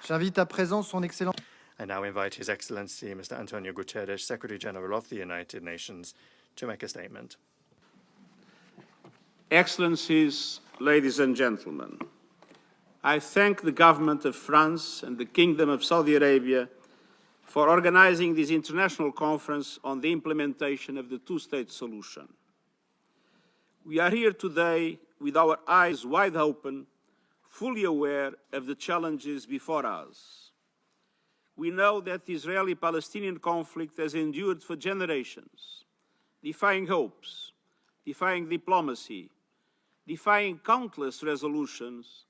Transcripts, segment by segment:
J'invite à présent son Excellence. I now invite His Excellency Mr. António Guterres, Secretary General of the United Nations, to make a statement. Excellencies, ladies and gentlemen, I thank the government of France and the Kingdom of Saudi Arabia for organizing this international conference on the implementation of the two-state solution. We are here today with our eyes wide open, fully aware of the challenges before us. We know that the Israeli-Palestinian conflict has endured for generations, defying hopes, defying diplomacy, defying countless resolutions,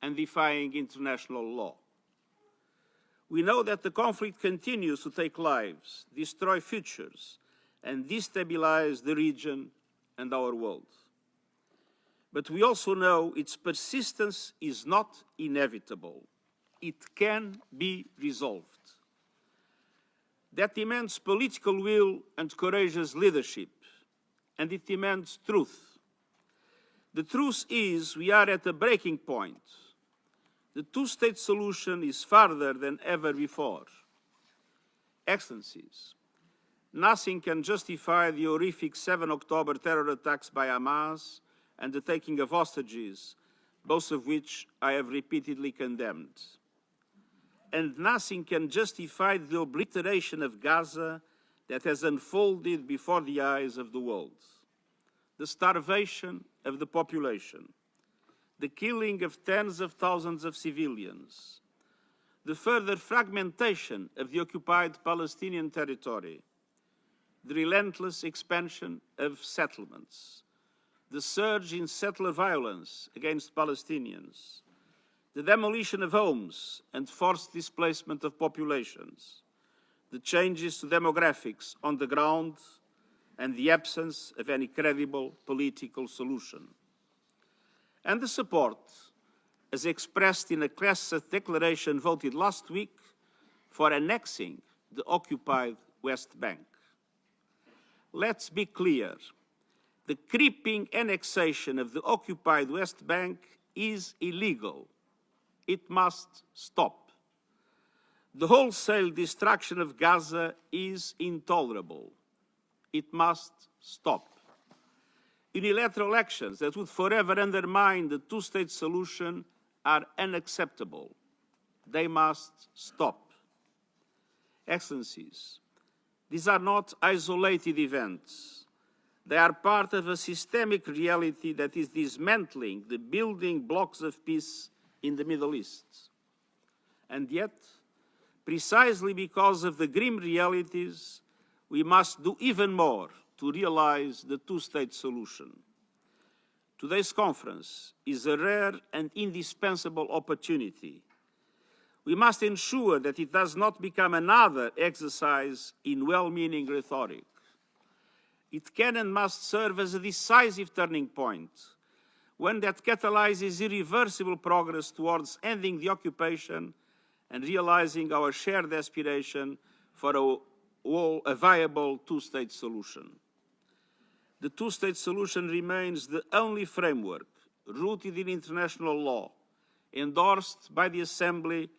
and defying international law. We know that the conflict continues to take lives, destroy futures, and destabilize the region and our world. But we also know its persistence is not inevitable. It can be resolved. That demands political will and courageous leadership, and it demands truth. The truth is we are at a breaking point. The two-state solution is farther than ever before. Excellencies, nothing can justify the horrific 7 October terror attacks by Hamas and the taking of hostages, both of which I have repeatedly condemned. And nothing can justify the obliteration of Gaza that has unfolded before the eyes of the world. The starvation of the population, the killing of tens of thousands of civilians, the further fragmentation of the occupied Palestinian territory, the relentless expansion of settlements, the surge in settler violence against Palestinians, the demolition of homes and forced displacement of populations, the changes to demographics on the ground, and the absence of any credible political solution. And the support, as expressed in a Knesset declaration voted last week, for annexing the occupied West Bank. Let's be clear. The creeping annexation of the occupied West Bank is illegal. It must stop. The wholesale destruction of Gaza is intolerable. It must stop. Unilateral actions that would forever undermine the two-state solution are unacceptable. They must stop. Excellencies, these are not isolated events. They are part of a systemic reality that is dismantling the building blocks of peace in the Middle East. And yet, precisely because of the grim realities, we must do even more to realize the two-state solution. Today's conference is a rare and indispensable opportunity. We must ensure that it does not become another exercise in well-meaning rhetoric. It can and must serve as a decisive turning point, one that catalyzes irreversible progress towards ending the occupation and realizing our shared aspiration for a viable two-state solution. The two-state solution remains the only framework rooted in international law, endorsed by the Assembly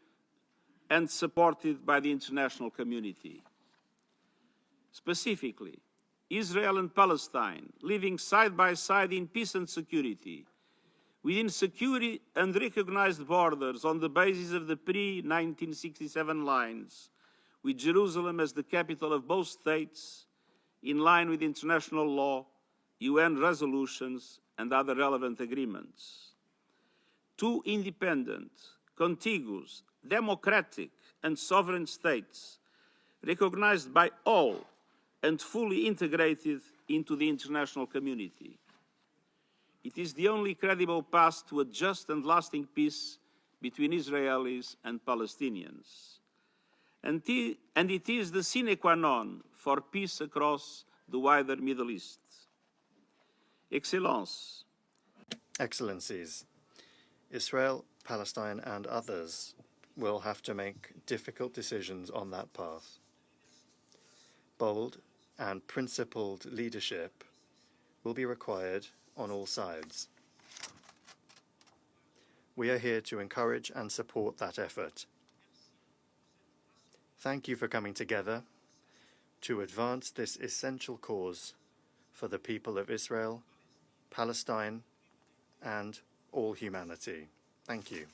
and supported by the international community. Specifically, Israel and Palestine, living side by side in peace and security, within secure and recognized borders on the basis of the pre-1967 lines, with Jerusalem as the capital of both states, in line with international law, UN resolutions, and other relevant agreements. Two independent, contiguous, democratic, and sovereign states, recognized by all and fully integrated into the international community. It is the only credible path to a just and lasting peace between Israelis and Palestinians. And it is the sine qua non for peace across the wider Middle East. Excellencies, Israel, Palestine, and others will have to make difficult decisions on that path. Bold and principled leadership will be required on all sides. We are here to encourage and support that effort. Thank you for coming together to advance this essential cause for the people of Israel, Palestine, and all humanity. Thank you.